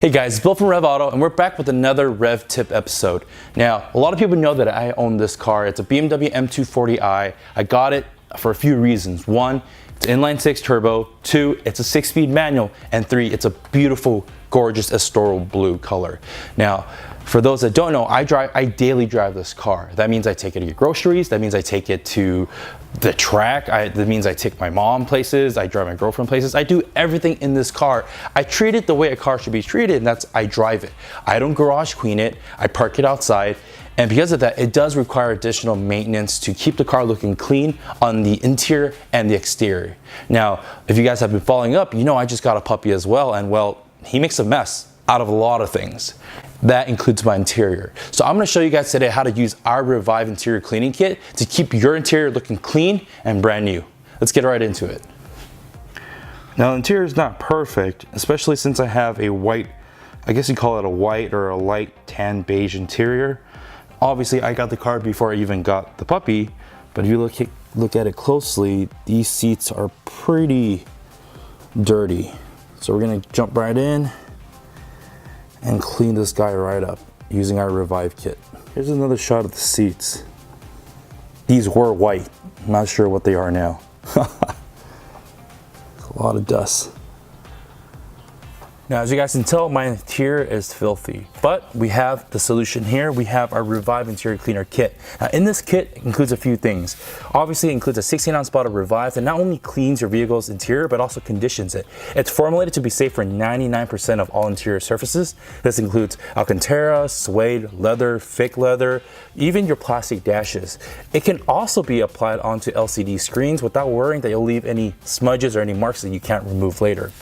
Hey guys, it's Bill from Rev Auto, and we're back with another Rev Tip episode. Now, a lot of people know that I own this car. It's a BMW M240i. I got it for a few reasons. One, it's inline 6 turbo. Two, it's a 6-speed manual. And three, it's a beautiful, gorgeous Estoril blue color. Now, for those that don't know, I daily drive this car. That means I take it to get groceries. That means I take it to the track. That means I take my mom places. I drive my girlfriend places. I do everything in this car. I treat it the way a car should be treated, and that's I drive it. I don't garage queen it. I park it outside. And because of that, it does require additional maintenance to keep the car looking clean on the interior and the exterior. Now, if you guys have been following up, you know I just got a puppy as well, and well, he makes a mess out of a lot of things. That includes my interior. So I'm gonna show you guys today how to use our Revive interior cleaning kit to keep your interior looking clean and brand new. Let's get right into it. Now the interior is not perfect, especially since I have a white, I guess you call it a white or a light tan beige interior. Obviously I got the car before I even got the puppy, but if you look at it closely, these seats are pretty dirty. So we're gonna jump right in and clean this guy right up using our Revive kit. Here's another shot of the seats. These were white. I'm not sure what they are now. A lot of dust. Now, as you guys can tell, my interior is filthy, but we have the solution here. We have our Revive interior cleaner kit. Now, in this kit, it includes a few things. Obviously, it includes a 16-ounce bottle of Revive that not only cleans your vehicle's interior, but also conditions it. It's formulated to be safe for 99% of all interior surfaces. This includes Alcantara, suede, leather, fake leather, even your plastic dashes. It can also be applied onto LCD screens without worrying that you'll leave any smudges or any marks that you can't remove later.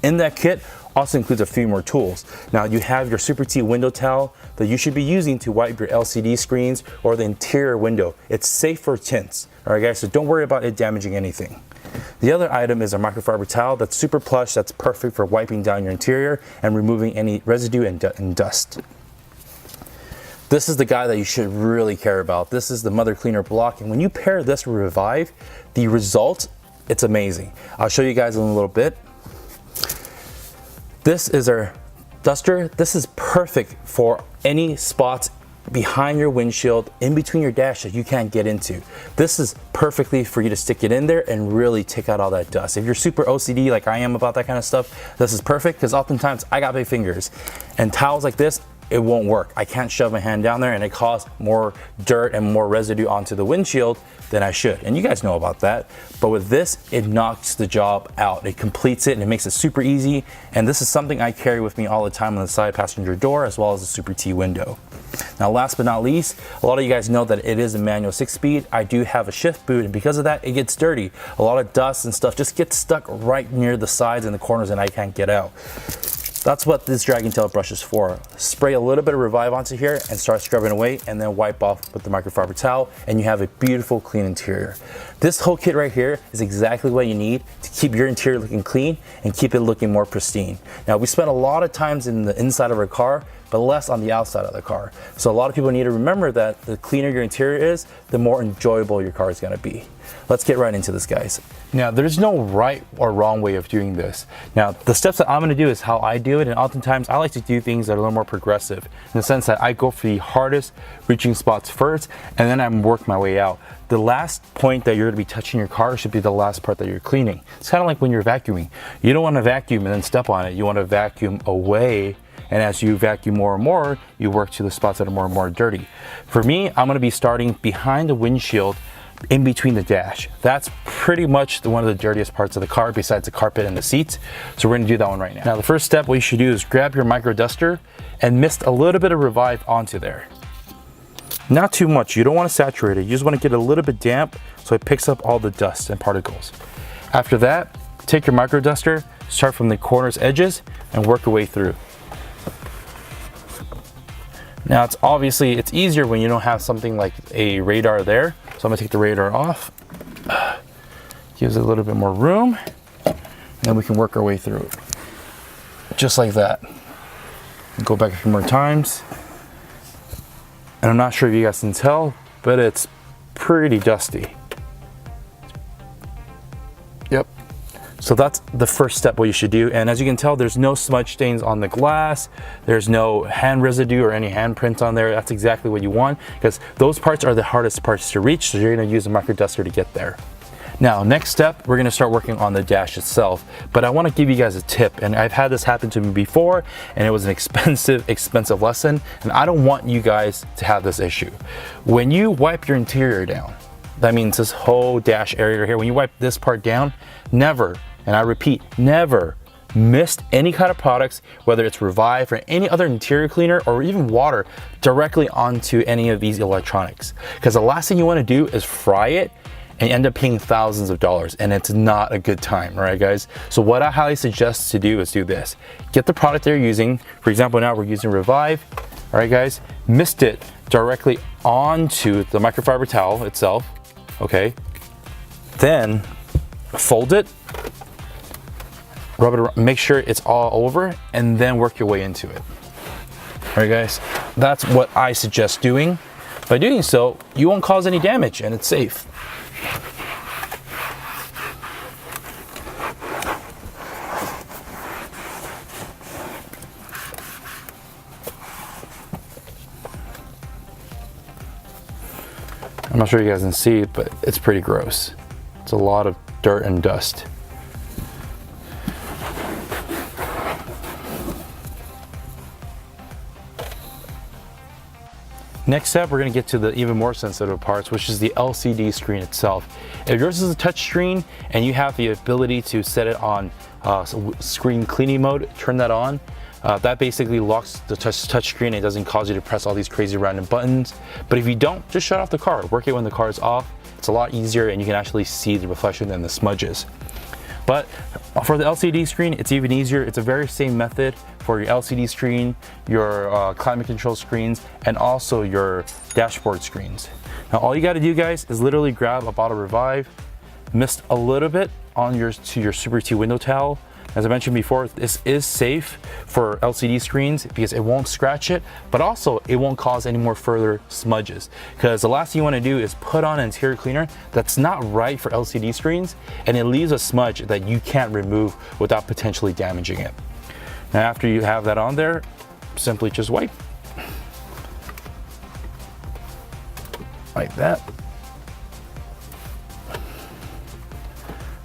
In that kit, also includes a few more tools. Now you have your Super T window towel that you should be using to wipe your LCD screens or the interior window. It's safe for tints. All right guys, so don't worry about it damaging anything. The other item is a microfiber towel that's super plush, that's perfect for wiping down your interior and removing any residue and dust. This is the guy that you should really care about. This is the Mother Cleaner block, and when you pair this with Revive, the result, it's amazing. I'll show you guys in a little bit. This is our duster. This is perfect for any spots behind your windshield, in between your dash that you can't get into. This is perfectly for you to stick it in there and really take out all that dust. If you're super OCD like I am about that kind of stuff, this is perfect because oftentimes I got big fingers and towels like this, it won't work. I can't shove my hand down there and it causes more dirt and more residue onto the windshield than I should. And you guys know about that. But with this, it knocks the job out. It completes it and it makes it super easy. And this is something I carry with me all the time on the side passenger door as well as the Super T window. Now last but not least, a lot of you guys know that it is a manual 6-speed. I do have a shift boot, and because of that, it gets dirty. A lot of dust and stuff just gets stuck right near the sides and the corners and I can't get out. That's what this dragging tail brush is for. Spray a little bit of Revive onto here and start scrubbing away, and then wipe off with the microfiber towel, and you have a beautiful clean interior. This whole kit right here is exactly what you need to keep your interior looking clean and keep it looking more pristine. Now, we spend a lot of times in the inside of our car, but less on the outside of the car. So a lot of people need to remember that the cleaner your interior is, the more enjoyable your car is gonna be. Let's get right into this, guys. Now, there's no right or wrong way of doing this. Now, the steps that I'm gonna do is how I do it, and oftentimes I like to do things that are a little more progressive in the sense that I go for the hardest reaching spots first, and then I work my way out. The last point that you're gonna be touching your car should be the last part that you're cleaning. It's kind of like when you're vacuuming. You don't wanna vacuum and then step on it. You wanna vacuum away, and as you vacuum more and more, you work to the spots that are more and more dirty. For me, I'm gonna be starting behind the windshield, in between the dash. That's pretty much one of the dirtiest parts of the car besides the carpet and the seats. So we're gonna do that one right now. Now the first step, what you should do is grab your micro duster and mist a little bit of Revive onto there. Not too much, you don't wanna saturate it. You just wanna get a little bit damp so it picks up all the dust and particles. After that, take your micro duster, start from the corners, edges, and work your way through. Now it's easier when you don't have something like a radar there. So I'm gonna take the radar off. Gives it a little bit more room. And then we can work our way through it. Just like that. Go back a few more times. And I'm not sure if you guys can tell, but it's pretty dusty. Yep. So that's the first step what you should do. And as you can tell, there's no smudge stains on the glass. There's no hand residue or any handprint on there. That's exactly what you want, because those parts are the hardest parts to reach. So you're gonna use a micro duster to get there. Now, next step, we're gonna start working on the dash itself, but I wanna give you guys a tip, and I've had this happen to me before, and it was an expensive lesson, and I don't want you guys to have this issue. When you wipe your interior down, that means this whole dash area here, when you wipe this part down, never, and I repeat, never mist any kind of products, whether it's Revive or any other interior cleaner or even water, directly onto any of these electronics. Because the last thing you wanna do is fry it and you end up paying thousands of dollars, and it's not a good time, right guys? So what I highly suggest to do is do this. Get the product they're using. For example, now we're using Revive, all right guys? Mist it directly onto the microfiber towel itself, okay? Then fold it, rub it around, make sure it's all over, and then work your way into it. All right guys, that's what I suggest doing. By doing so, you won't cause any damage and it's safe. I'm not sure you guys can see it, but it's pretty gross. It's a lot of dirt and dust. Next step, we're gonna get to the even more sensitive parts, which is the LCD screen itself. If yours is a touch screen and you have the ability to set it on screen cleaning mode, turn that on. That basically locks the touch screen and it doesn't cause you to press all these crazy random buttons. But if you don't, just shut off the car. Work it when the car is off. It's a lot easier and you can actually see the reflection and the smudges. But for the LCD screen, it's even easier. It's a very same method for your LCD screen, your climate control screens, and also your dashboard screens. Now, all you gotta do, guys, is literally grab a bottle of Revive, mist a little bit on your Super T window towel. As I mentioned before, this is safe for LCD screens because it won't scratch it, but also it won't cause any more further smudges. Because the last thing you wanna do is put on an interior cleaner that's not right for LCD screens, and it leaves a smudge that you can't remove without potentially damaging it. Now, after you have that on there, simply just wipe. Like that.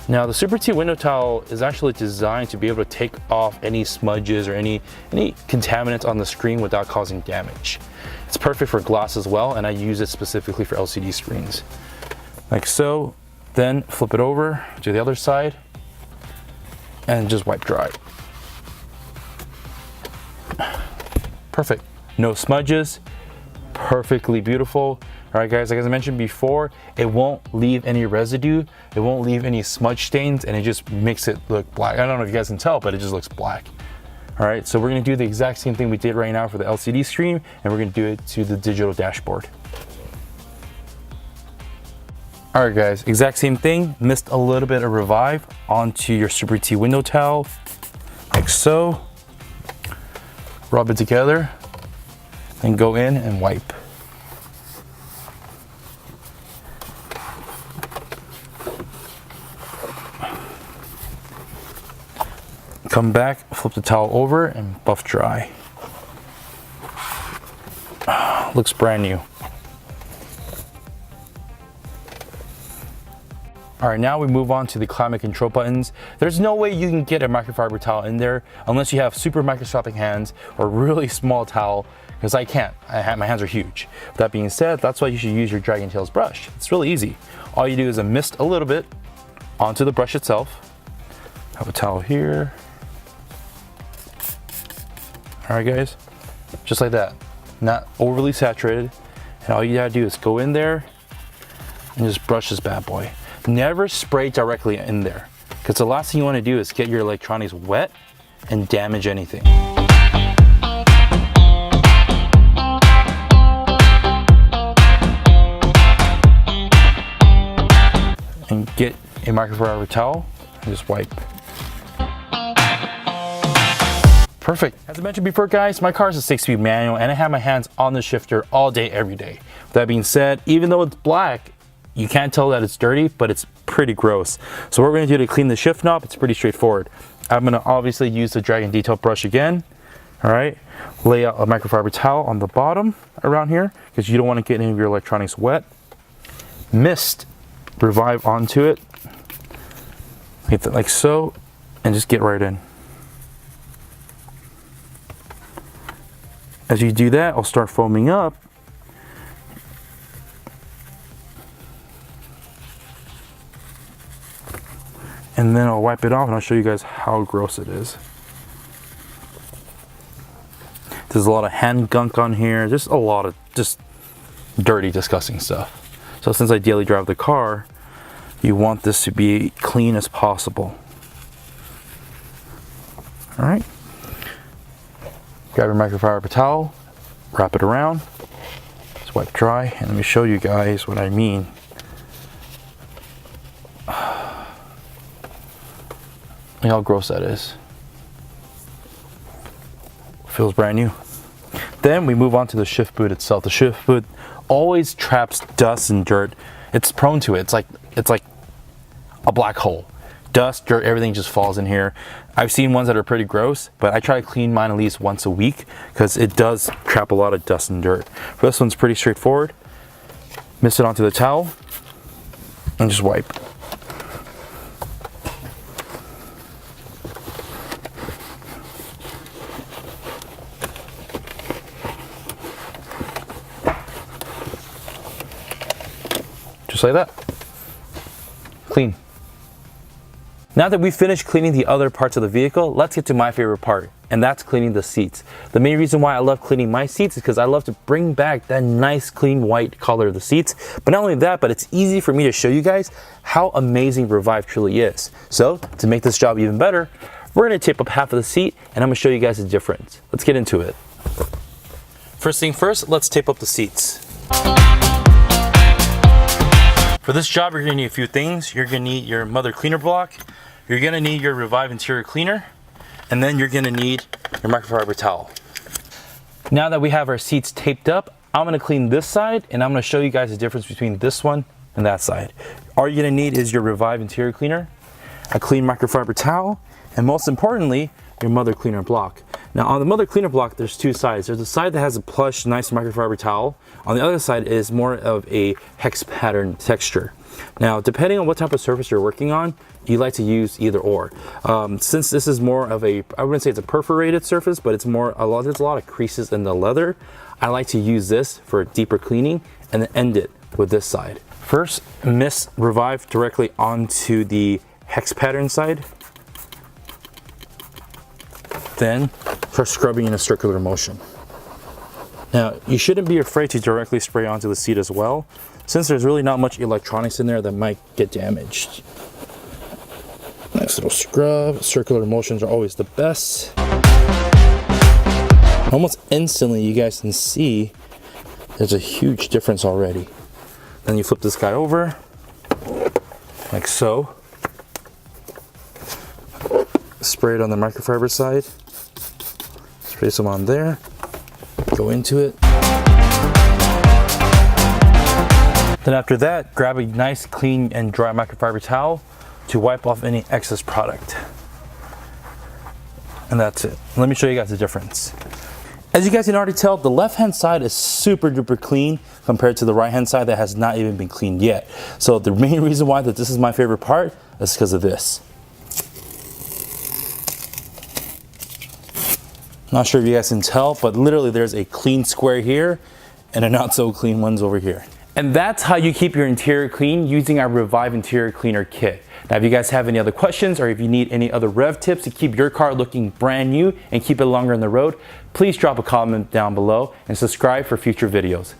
Now, the Super T window towel is actually designed to be able to take off any smudges or any contaminants on the screen without causing damage. It's perfect for glass as well, and I use it specifically for LCD screens. Like so, then flip it over to the other side and just wipe dry. Perfect, no smudges, perfectly beautiful. All right guys, like as I mentioned before, it won't leave any residue, it won't leave any smudge stains, and it just makes it look black. I don't know if you guys can tell, but it just looks black. All right, so we're gonna do the exact same thing we did right now for the LCD screen, and we're gonna do it to the digital dashboard. All right guys, exact same thing, mist a little bit of Revive onto your Super T window towel, like so. Rub it together, and go in and wipe. Come back, flip the towel over, and buff dry. Looks brand new. All right, now we move on to the climate control buttons. There's no way you can get a microfiber towel in there unless you have super microscopic hands or really small towel, because I can't. My hands are huge. With that being said, that's why you should use your Dragon Tails brush. It's really easy. All you do is mist a little bit onto the brush itself. Have a towel here. All right guys, just like that, not overly saturated. And all you gotta do is go in there and just brush this bad boy. Never spray directly in there, because the last thing you wanna do is get your electronics wet and damage anything. And get a microfiber towel and just wipe. Perfect. As I mentioned before, guys, my car is a 6-speed manual and I have my hands on the shifter all day, every day. With that being said, even though it's black, you can't tell that it's dirty, but it's pretty gross. So what we're gonna do to clean the shift knob, it's pretty straightforward. I'm gonna obviously use the Dragon detail brush again. All right, lay out a microfiber towel on the bottom around here because you don't want to get any of your electronics wet. Mist Revive onto it, hit that like so, and just get right in. As you do that, I'll start foaming up. And then I'll wipe it off and I'll show you guys how gross it is. There's a lot of hand gunk on here. Just a lot of just dirty, disgusting stuff. So since I daily drive the car, you want this to be clean as possible. All right. Grab your microfiber towel, wrap it around, just wipe dry, and let me show you guys what I mean. Look how gross that is. Feels brand new. Then we move on to the shift boot itself. The shift boot always traps dust and dirt. It's prone to it. It's like a black hole. Dust, dirt, everything just falls in here. I've seen ones that are pretty gross, but I try to clean mine at least once a week because it does trap a lot of dust and dirt. But this one's pretty straightforward. Mist it onto the towel and just wipe. Just like that. Clean. Now that we've finished cleaning the other parts of the vehicle, let's get to my favorite part, and that's cleaning the seats. The main reason why I love cleaning my seats is because I love to bring back that nice clean white color of the seats. But not only that, but it's easy for me to show you guys how amazing Revive truly is. So to make this job even better, we're gonna tape up half of the seat and I'm gonna show you guys the difference. Let's get into it. First thing first, let's tape up the seats. For this job, you're gonna need a few things. You're gonna need your mother cleaner block, you're gonna need your Revive interior cleaner, and then you're gonna need your microfiber towel. Now that we have our seats taped up, I'm gonna clean this side and I'm gonna show you guys the difference between this one and that side. All you're gonna need is your Revive interior cleaner, a clean microfiber towel, and most importantly, your mother cleaner block. Now on the mother cleaner block, there's two sides. There's a side that has a plush, nice microfiber towel. On the other side is more of a hex pattern texture. Now, depending on what type of surface you're working on, you like to use either or. Since this is more of a, I wouldn't say it's a perforated surface, but it's more, there's a lot of creases in the leather. I like to use this for deeper cleaning and then end it with this side. First, Mist Revive directly onto the hex pattern side. Then start scrubbing in a circular motion. Now, you shouldn't be afraid to directly spray onto the seat as well, since there's really not much electronics in there that might get damaged. Nice little scrub. Circular motions are always the best. Almost instantly, you guys can see there's a huge difference already. Then you flip this guy over, like so. Spray it on the microfiber side. Spray some on there. Go into it. Then after that, grab a nice clean and dry microfiber towel to wipe off any excess product. And that's it. Let me show you guys the difference. As you guys can already tell, the left hand side is super duper clean compared to the right hand side that has not even been cleaned yet. So the main reason why that this is my favorite part is because of this. Not sure if you guys can tell, but literally there's a clean square here and a not so clean ones over here. And that's how you keep your interior clean using our Revive interior cleaner kit. Now, if you guys have any other questions or if you need any other rev tips to keep your car looking brand new and keep it longer on the road, please drop a comment down below and subscribe for future videos.